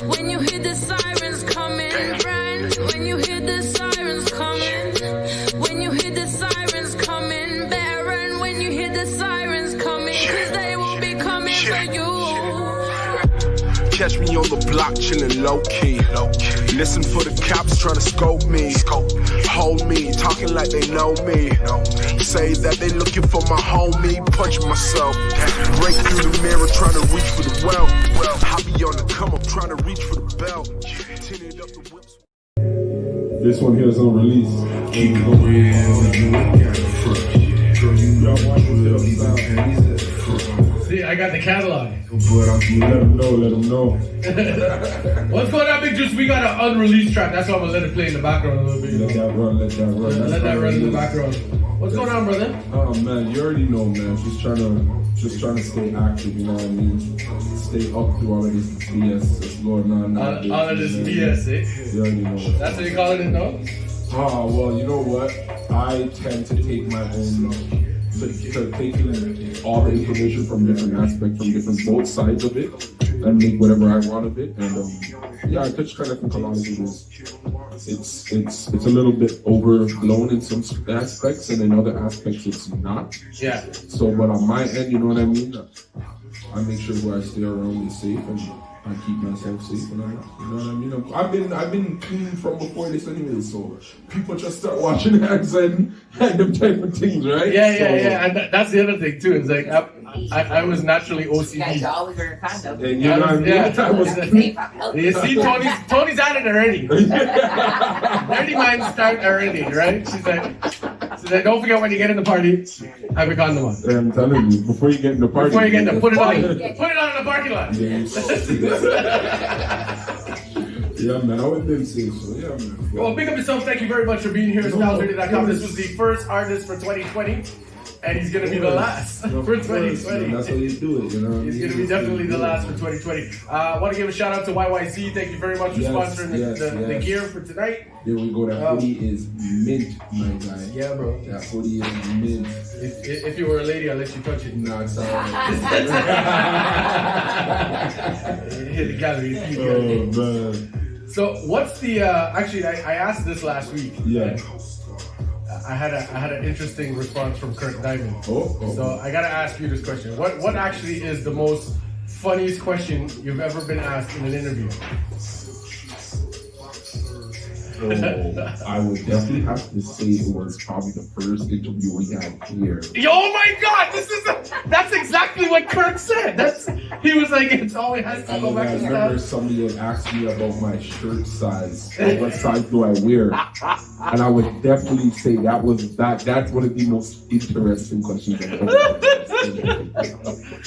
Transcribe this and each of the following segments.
When you hear the sirens coming, run. When you hear the sirens coming, when you hear the sirens coming, better run. When you hear the sirens coming, 'cause they will be coming for you. Catch me on the block, chillin' low-key. Listen for the cops trying to scope me. Hold me, talking like they know me. Say that they looking for my homie. Punch myself. Break through the mirror, trying to reach for the well. I be on the come up, trying to reach for the bell. Tinted up the whips. This one here is on release. Keep it real, you ain't got a front. Girl, you know I'm real, even pennies at the front. See, I got the catalog. But I'm Let them know. What's going on, Big Juice? We got an unreleased track. That's why I'm gonna let it play in the background a little bit. Let that run. Let that run in the background. What's going on, brother? Oh man, you already know, man. Just trying to stay active, you know what I mean? Stay up through all of this BS that's going on. All of this BS, eh? You already know. That's what you calling it, no? Oh, well, you know what? I tend to take my own, taking all the information from different aspects, from different both sides of it, and make whatever I want of it. And yeah, I just kind of think a lot of it is, it's a little bit overblown in some aspects, and in other aspects it's not. Yeah. So, but on my end, you know what I mean? I make sure where I stay around is safe, and I keep myself safe, and you know what I mean? I've been clean from before this anyway, so people just start washing hands and them type of things, right? Yeah. And that's the other thing too. It's like I was naturally OCD. You guys always wear a condom. And you know what I mean? Yeah. I was You see, Tony's at it already. Dirty mind start already, right? She's like, don't forget when you get in the party, have a condom on. I'm telling you, before you get in the party, Put it on in the parking lot. Yeah, man, I would think so. Yeah, man. Well, big up yourself. Thank you very much for being here at Stylzradio.com. This was the first artist for 2020. And he's going to be the last for 2020. That's how you do it, you know. He's going to be definitely the last for 2020. I want to give a shout out to YYC. Thank you very much for sponsoring the gear for tonight. There we go. That hoodie is mint, my guy. Yeah, bro. That hoodie is mint. If you were a lady, I'll let you touch it. No, it's all right. Hit the gallery. Oh, man. So what's the, actually, I asked this last week. Yeah. I had an interesting response from Kirk Diamond. Oh. So I gotta ask you this question. What actually is the most funniest question you've ever been asked in an interview? I would definitely have to say it was probably the first interview we had here. Oh my God! That's exactly what Kirk said. He was like, it's always has to go back to I remember somebody had asked me about my shirt size. What size do I wear? And I would definitely say that's one of the most interesting questions I've ever asked.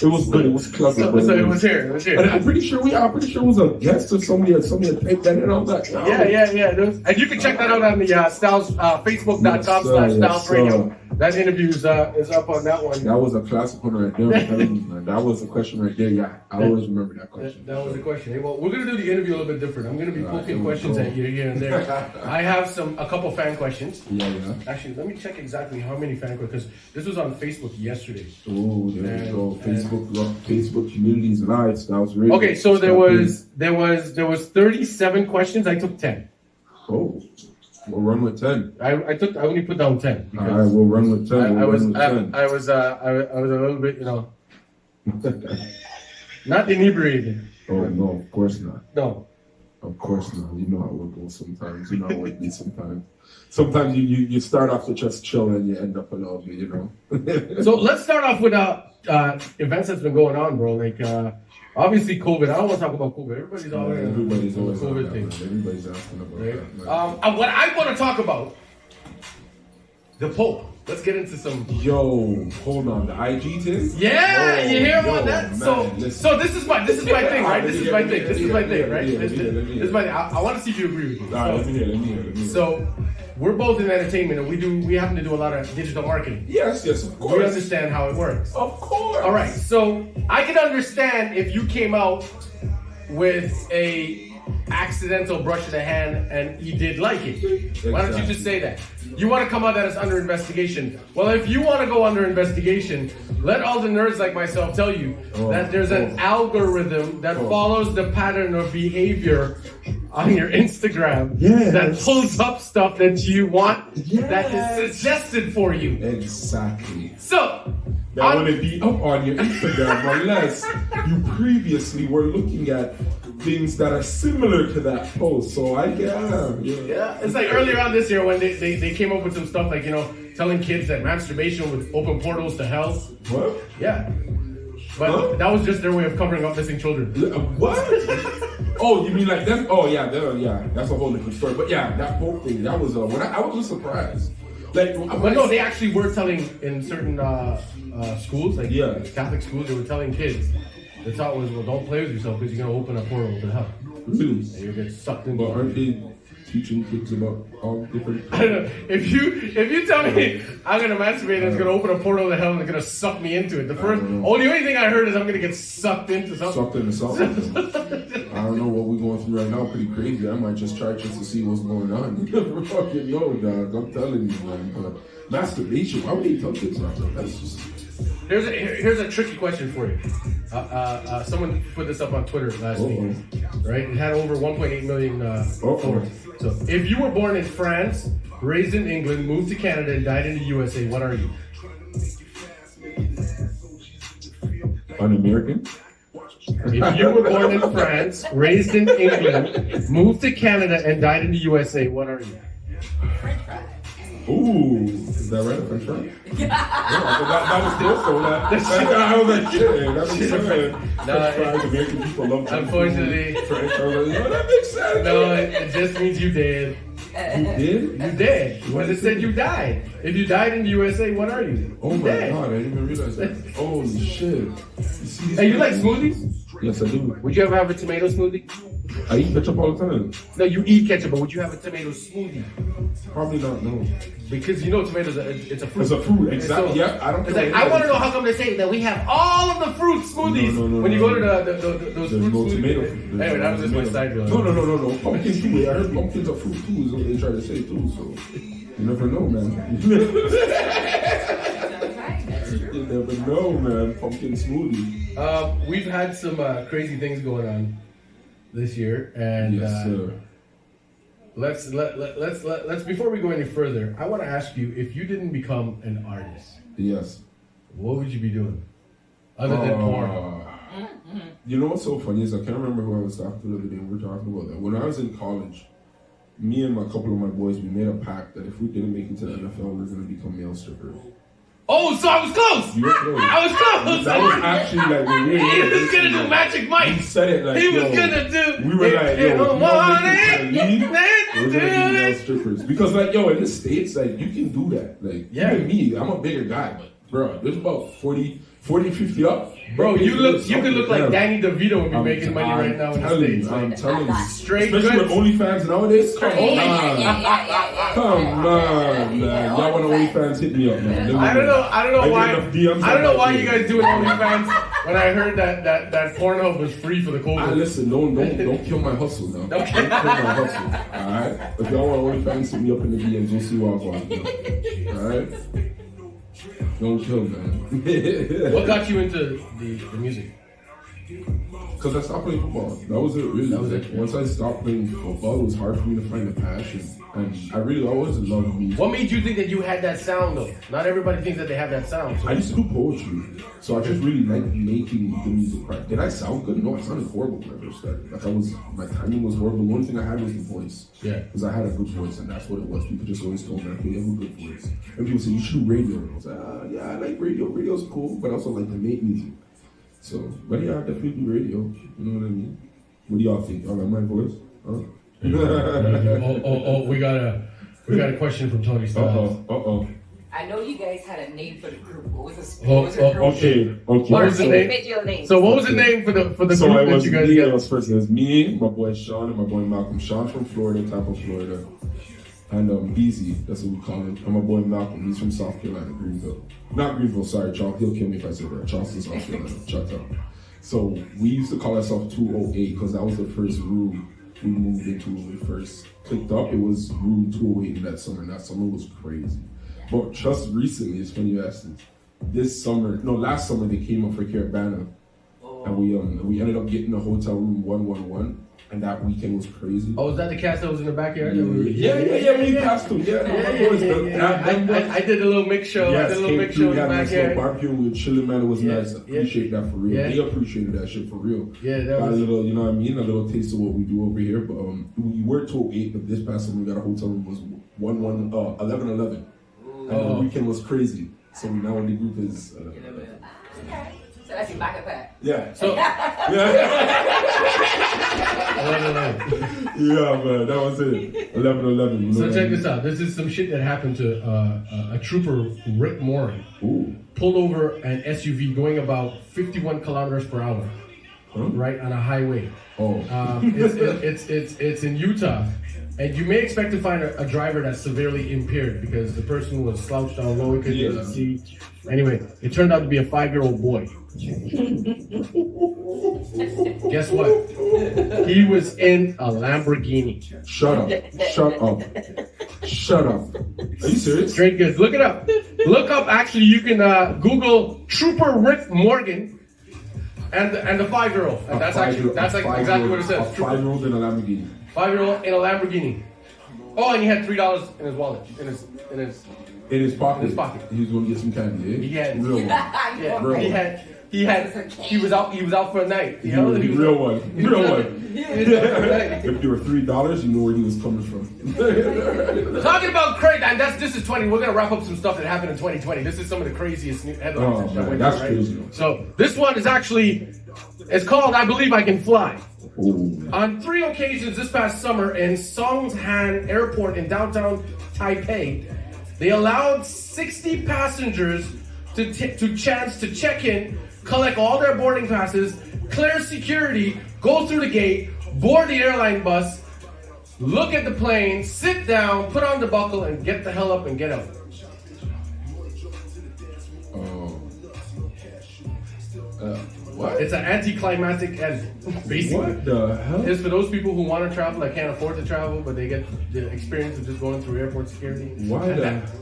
It was good. It was clever. So it was here. And I'm pretty sure it was a guest or somebody had typed that in all that. Yeah. And you can check that out on the Stylz, facebook.com/Stylzradio. That interview is up on that one. That was a classic one right there. I'm telling you, man. That was a question right there. Yeah, I always remember that question. That was a question. Hey, well, we're gonna do the interview a little bit different. I'm gonna be poking questions at you here and there. I have a couple fan questions. Yeah. Actually, let me check exactly how many fan questions, because this was on Facebook yesterday. Oh, there we go. Facebook communities live. Stylzradio. Okay, so there was 37 questions. I took 10. Oh, we'll run with 10. I only put down 10. All right, we'll run with 10. I was a little bit, not inebriated. Oh no, of course not. No. Of course not. You know how it goes sometimes. You know how it be sometimes. Sometimes you start off to just chill and you end up a little bit, So let's start off with events that's been going on, bro. Like obviously COVID. I don't want to talk about COVID. Everybody's always COVID thing. Everybody's asking about that. What I want to talk about, the Pope. Let's get into some. Yo, hold on, the IG thing. Yeah, you hear about that? Man, so this is my thing, right? This is my thing, right? This is my thing. I want to see if you agree with me. Let me hear. So we're both in entertainment, and we happen to do a lot of digital marketing. Yes, of course. We understand how it works. Of course. All right, so I can understand if you came out with a accidental brush of the hand and you did like it. Why don't you just say that? You want to come out that it's under investigation. Well, if you want to go under investigation, let all the nerds like myself tell you that there's an algorithm that follows the pattern of behavior on your Instagram that pulls up stuff that you want that is suggested for you. Exactly. So, that wouldn't be up on your Instagram unless you previously were looking at things that are similar to that post. So I get yeah. It's like earlier on this year when they came up with some stuff like, telling kids that masturbation would open portals to hell. What? Yeah. But that was just their way of covering up missing children. What? Oh, you mean like that? Oh yeah, that's a whole different story. But yeah, that whole thing, that was I was just surprised. Like, but no, they actually were telling in certain schools, like Catholic schools, they were telling kids. The thought was, well, don't play with yourself because you're gonna open a portal to hell. Really? And you'll get sucked into. But aren't they teaching kids about all different? I don't know. If you tell me I'm gonna masturbate and it's gonna open a portal to hell and it's gonna suck me into it, the only thing I heard is I'm gonna get sucked into something. Sucked into something. I don't know what we're going through right now. Pretty crazy. I might just try just to see what's going on. You never fucking know, dog. I'm telling you, man. But masturbation. Why would they tell kids that? That's just. Here's a tricky question for you. Someone put this up on Twitter last week, right? It had over 1.8 million followers. So, if you were born in France, raised in England, moved to Canada, and died in the USA, what are you? An American? If you were born in France, raised in England, moved to Canada, and died in the USA, what are you? Ooh, is that right? French fry? Yeah, that was close though. I was like, shit, that makes sense. French fries, American people love French unfortunately, French fries. I was like, that makes sense. No, it just means you did. You did? You did. Because it said you died. If you died in the USA, what are you? Oh my god, I didn't even realize that. Holy shit. Hey, you like smoothies? Yes, I do. Would you ever have a tomato smoothie? I eat ketchup all the time. No, you eat ketchup, but would you have a tomato smoothie? Probably not, no. Because tomatoes, it's a fruit. It's a fruit, exactly. So, yeah, I don't. It's like, I want to know how come they say that we have all of the fruit smoothies when you go to those fruit smoothies. Anyway, that was just my side deal. No. Pumpkin too. I heard pumpkins are fruit too, is what they try to say too. So you never know, man. You never know, man. Pumpkin smoothie. We've had some crazy things going on this year, and yes, sir. Let's before we go any further, I want to ask you, if you didn't become an artist, yes, what would you be doing other than porn? You know what's so funny is I can't remember who I was talking to the other day. We were talking about that. When I was in college, me and a couple of my boys, we made a pact that if we didn't make it to the NFL, we were going to become male strippers. Oh, so I was close. You were close. I was close. That was actually like when we he was gonna do Magic Mike. He said it like he was gonna do. We were like, yo, we're gonna be male strippers because like yo in the States like you can do that. Like even me, I'm a bigger guy, but bro, there's about 40, 50 up. Bro, you can look like Danny DeVito would be making money right now in the States. I'm telling you. Straight especially goods. with OnlyFans nowadays. Come on. Come on, man. Y'all want OnlyFans, hit me up, man. I don't know why you guys do OnlyFans when I heard that Pornhub was free for the COVID. Listen, don't kill my hustle now. Don't kill my hustle. Alright? If y'all want OnlyFans, hit me up in the DMs, we'll see what I'm going. Alright? Don't kill, man. What got you into the music? Because I stopped playing football. That was it, really. That was it. Once I stopped playing football, it was hard for me to find a passion. And I really always loved music. What made you think that you had that sound, though? Not everybody thinks that they have that sound. So. I used to do poetry. So I just really liked making the music part. Did I sound good? No, I sounded horrible when I first started. Like my timing was horrible. The only thing I had was the voice. Yeah. Because I had a good voice, and that's what it was. People just always told me, okay, you have a good voice. And people say, you should do radio. And I was like, yeah, I like radio. Radio's cool, but I also like to make music. So, but yeah, I definitely do radio. You know what I mean? What do y'all think? Y'all like my voice? Huh? We got a question from Tony Stylz. I know you guys had a name for the group. What was the group? Okay. What was the name? So what was the name for the group that you guys got? It was first. It was me, my boy Sean, and my boy Malcolm. Sean's from Florida, Tampa, Florida. And BZ, that's what we call him. And my boy Malcolm, he's from South Carolina, Greenville. Not Greenville, sorry, Charles. He'll kill me if I say that. Charleston, South Carolina. Shut up. So we used to call ourselves 208 because that was the first room we moved into when we first clicked up. It was room 208 in that summer, and that summer was crazy. But just recently, it's funny you asked this. Last summer they came up for Carabana, and we ended up getting a hotel room 111. And that weekend was crazy. Oh, was that the cast that was in the backyard? Yeah, we passed through. I did a little mix show. Yes, I did a little mix show in the backyard. Barbecue, we were chilling, man. It was nice. I appreciate that for real. They appreciated that shit for real. Yeah, that got was a little, you know what I mean? A little taste of what we do over here. But we were 208, but this past summer we got a hotel room was 1111. And the weekend was crazy. So now the group is. So that's your backup pack. Yeah. So, yeah, man, that was it. 1111. So check this out. This is some shit that happened to a trooper, Rick Morin. Ooh. Pulled over an SUV going about 51 kilometers per hour, right on a highway. Oh. It's in Utah. And you may expect to find a driver that's severely impaired because the person was slouched down low, he couldn't see. Anyway, it turned out to be a 5-year-old boy. Guess what? He was in a Lamborghini. Shut up. Are you serious? Straight goods. Look it up. Look up, actually, you can Google Trooper Rick Morgan and the 5-year-old. And that's exactly what it says. A 5-year-old in a Lamborghini. 5-year-old in a Lamborghini. Oh, and he had $3 in his wallet. In his pocket. He was going to get some candy. Eh? He had real one. Yeah, real he was out for a night. You know? Real one. If there were $3, you know where he was coming from. Talking about crazy, and this is 20. We're gonna wrap up some stuff that happened in 2020. This is some of the craziest headlines. That's crazy. So this one is actually, it's called "I Believe I Can Fly." Ooh. On 3 occasions this past summer in Songhan Airport in downtown Taipei, they allowed 60 passengers to chance to check in, collect all their boarding passes, clear security, go through the gate, board the airline bus, look at the plane, sit down, put on the buckle, and get the hell up and get out. What? It's an anticlimactic end, basically. What the hell? It's for those people who want to travel, that can't afford to travel, but they get the experience of just going through airport security. Why?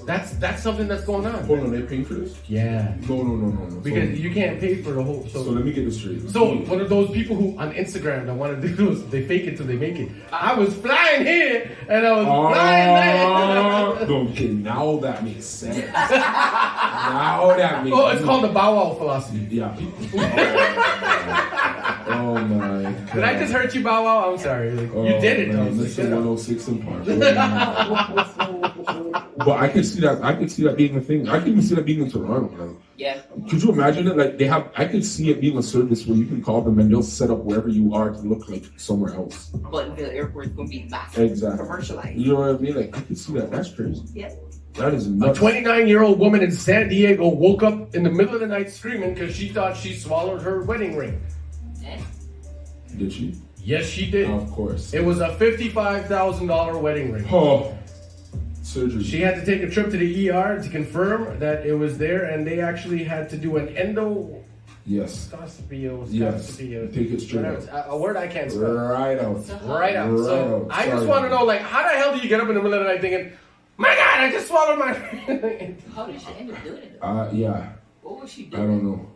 That's something that's going on. Hold on, they're paying for this? Yeah. No. Because you can't pay for the whole. So let me get this straight. So one of those people who on Instagram that want to do those, they fake it till they make it. I was flying here and I was flying there. Okay, now that makes sense. Now that makes sense. Oh, it's called the Bow Wow philosophy. Yeah. Oh my God. Did I just hurt you, Bow Wow? I'm sorry. You did it though. Mr. 106 in Park. But I can see that being a thing. I can even see that being in Toronto. Like, yeah. Could you imagine it? Like I could see it being a service where you can call them and they'll set up wherever you are to look like somewhere else. But the airport's gonna be massive. Exactly. Commercialized. You know what I mean? Like I can see that. That's crazy. Yeah. That is nuts. A 29-year-old woman in San Diego woke up in the middle of the night screaming because she thought she swallowed her wedding ring. Did she? Yes, she did. Of course. It was a $55,000 wedding ring. Oh. Surgery. She had to take a trip to the ER to confirm that it was there, and they actually had to do an endo. Yes. Yes. Take it straight out. A word I can't spell. Right out. Right out. So I just want to know, like, how the hell do you get up in the middle of the night thinking, my God, I just swallowed my. How did she end up doing it? Yeah. What was she doing? I don't know.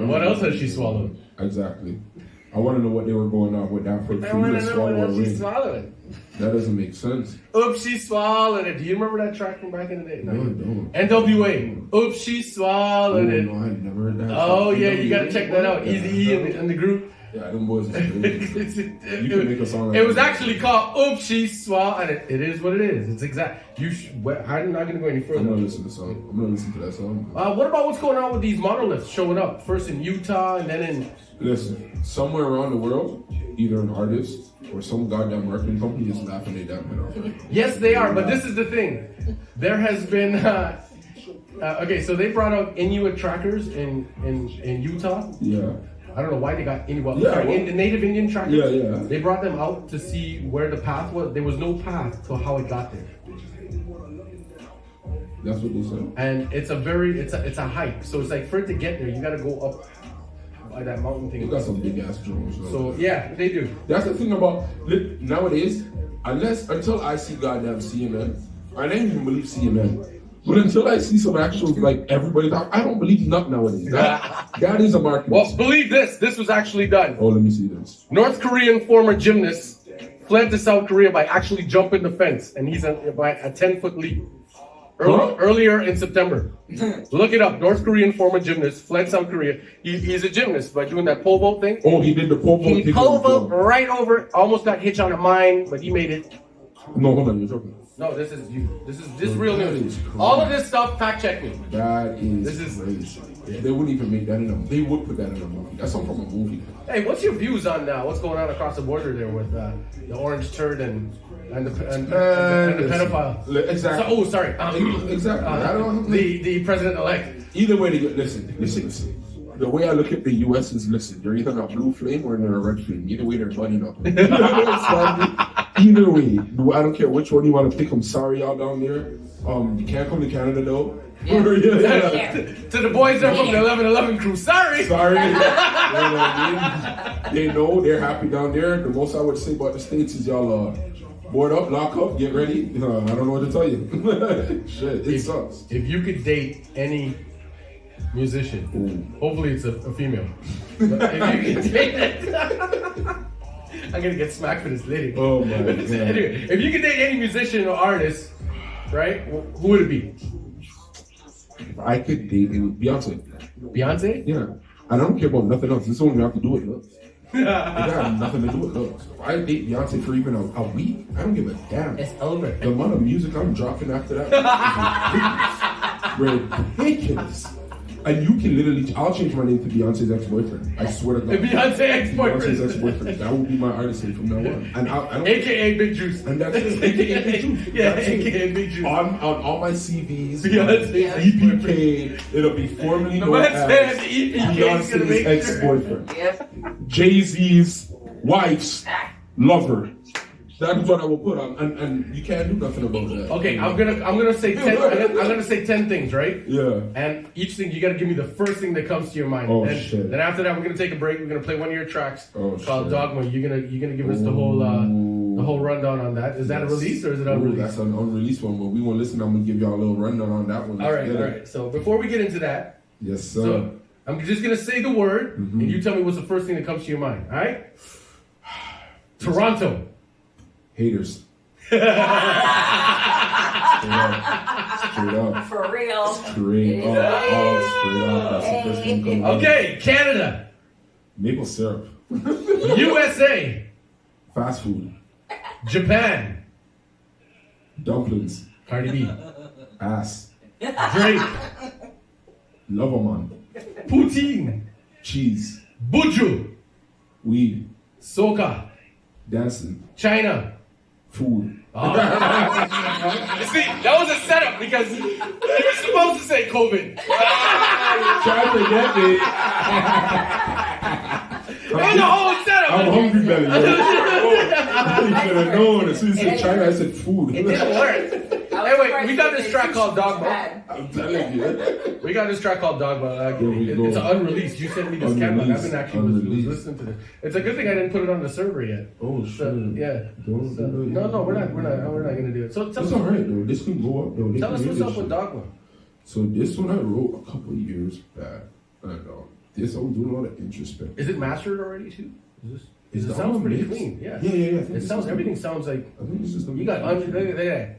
What else has she swallowed? Exactly. I want to know what they were going on with that for I want you to to know what swallow a else she ring. swallowed. That doesn't make sense. Oops, she swallowed it. Do you remember that track from back in the day? No, I don't. NWA. Oops, she swallowed it. No, I never heard that. Oh yeah, you gotta check that out. Easy E in the group. Yeah, them boys is crazy. You can make a song like it was that. actually called Oops, She Swallowed It. It is what it is. It's exact. I'm not gonna go any further. I'm gonna listen to the song. I'm gonna listen to that song. What about what's going on with these monoliths showing up? First in Utah and then in... Listen, somewhere around the world, either an artist or some goddamn marketing company is laughing their damn head off. Yes, they are, but this is the thing. There has been... okay, so they brought out Inuit trackers in Utah. Yeah. I don't know why they got Inuit. Yeah, Native Indian trackers. Yeah. They brought them out to see where the path was. There was no path to how it got there. That's what they said. And it's a hike. So it's like for it to get there, you got to go up that mountain They thing. got some big ass drones. So yeah, they do. That's the thing about nowadays. Until I see goddamn CNN, I don't even believe CNN. But until I see some actual, like, everybody talk, I don't believe nothing nowadays. That is a market. Well, believe this. This was actually done. Oh, let me see this. North Korean former gymnast fled to South Korea by actually jumping the fence, and he's by a 10-foot leap. Earlier in September. Look it up. North Korean former gymnast fled South Korea. He's a gymnast by doing that pole vault thing. Oh, he did the pole vault. He pole vault right over, almost got hitched on a mine, but he made it. No, hold on, you're joking. No, this is you. This is real news. All of this stuff, fact check me. That is This is- crazy. They wouldn't even make that in a. They would put that in a movie. That's something from a movie. Hey, what's your views on what's going on across the border there with the orange turd and the pedophile? Exactly. So, sorry. Exactly. I don't. The president-elect. Either way, they get. Listen. The way I look at the U.S. is, listen, they're either a blue flame or they're a red flame. Either way, they're buddying up. Either way, I don't care which one you want to pick. I'm sorry, y'all down there. You can't come to Canada though. Yeah. To the boys that are from the 1111 crew, sorry. Sorry. You know what I mean? They know they're happy down there. The most I would say about the States is y'all board up, lock up, get ready. I don't know what to tell you. Shit, it sucks. If you could date any musician, hopefully it's a female. But if you could date it, I'm gonna get smacked for this lady. Oh my God. Anyway, if you could date any musician or artist, right, who would it be? If I could date Beyonce. Beyonce? Yeah. I don't care about nothing else. This only have to do with looks. It got nothing to do with looks. If I date Beyonce for even a week, I don't give a damn. It's over. The amount of music I'm dropping after that is ridiculous. And you can literally, I'll change my name to Beyonce's ex-boyfriend. I swear to God. The Beyonce ex-boyfriend. Beyonce's ex-boyfriend. That will be my artist name from now on. And I don't, AKA Big Juice. and that's it. AKA Big Juice. Yeah, That's it. AKA Big Juice. On all my CVs, Beyonce's EPK, it'll be formerly known man said as EPK is gonna Beyonce's make ex-boyfriend. Yep. Jay-Z's wife's lover. That's what I will put on, and you can't do nothing about that. Okay, I'm gonna say 10. I'm gonna say 10 things, right? Yeah. And each thing you gotta give me the first thing that comes to your mind. Oh, and shit. Then after that, we're gonna take a break. We're gonna play one of your tracks called shit. Dogma. You're gonna give us the whole rundown on that. Is that a release or is it unreleased? That's an unreleased one, but we want to listen. I'm gonna give y'all a little rundown on that one. All right. So before we get into that, Yes, sir. so I'm just gonna say the word, and you tell me what's the first thing that comes to your mind. All right? Toronto. Haters. Straight up. For real. Straight up. That's the first thing coming up. Okay, Canada. Maple syrup. USA. Fast food. Japan. Dumplings. Cardi B. Ass. Drake. Loverman. Poutine. Cheese. Buju. Weed. Soca. Dancing. China. Food. See, that was a setup because you were supposed to say COVID. Try to get me. That was a whole setup. I'm hungry belly. You should have known. As soon as you said China, I said food. It didn't work. Anyway, we got this track called Dogma. I'm telling you. We got this track called Dogma. we go. It's unreleased. You sent me this catalog. I've been actually Unreleased. listening to this. It's a good thing I didn't put it on the server yet. Oh, So, shit. yeah. Don't do it. No, we're not gonna do it. So tell It's us, alright though. This can go up though. They tell can us hear what's this up with shit. Dogma. So this one I wrote a couple of years back. And this I was doing a lot of introspection. Is it mastered already too? Is It the sounds album pretty mixed? clean. Yeah. Yeah. I think It this sounds. is Everything the- sounds like I think this is the you got. Look at that.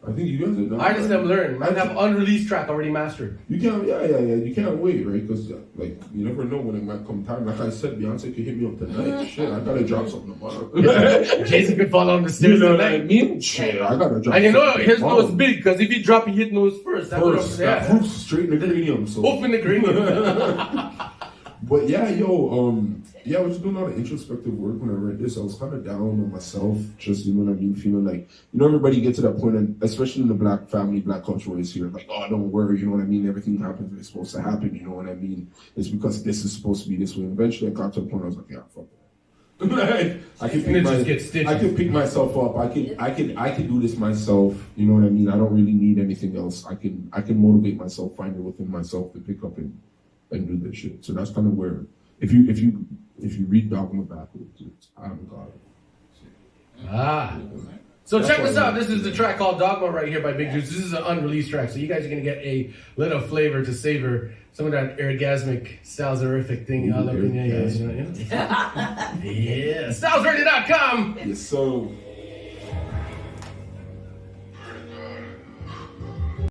I think you guys are done. Artists have learned. Man have unreleased track already mastered. You can't, yeah. You can't wait, right? Because like you never know when it might come time. Like I said, Beyonce could hit me up tonight. Shit, I gotta drop something tomorrow. Jason could fall on the You stairs know what I tonight. mean? Shit, I gotta drop. And you know something his tomorrow. nose big because if he drop, he hit nose first. That's First, what that I'm hoof's straight in the cranium. So. Open the cranium. But yeah, I was doing a lot of introspective work when I read this. I was kind of down on myself, just, you know what I mean, feeling like, you know, everybody gets to that point, and especially in the black family, black culture where it's here, like, oh, don't worry, you know what I mean, everything happens when it's supposed to happen, you know what I mean, it's because this is supposed to be this way. And eventually I got to a point I was like, yeah, fuck that. I can pick myself up. I can do this myself. You know what I mean? I don't really need anything else. I can motivate myself, find it within myself to pick up and do this shit. So that's kind of where if you read Dogma backwards, it's I'm God. Ah. So check this out. This is the track called Dogma right here by Big Juice. This is an unreleased track, so you guys are gonna get a little flavor to savor some of that orgasmic Stylzerific thing. Yeah. Stylzradio.com. Yes, so.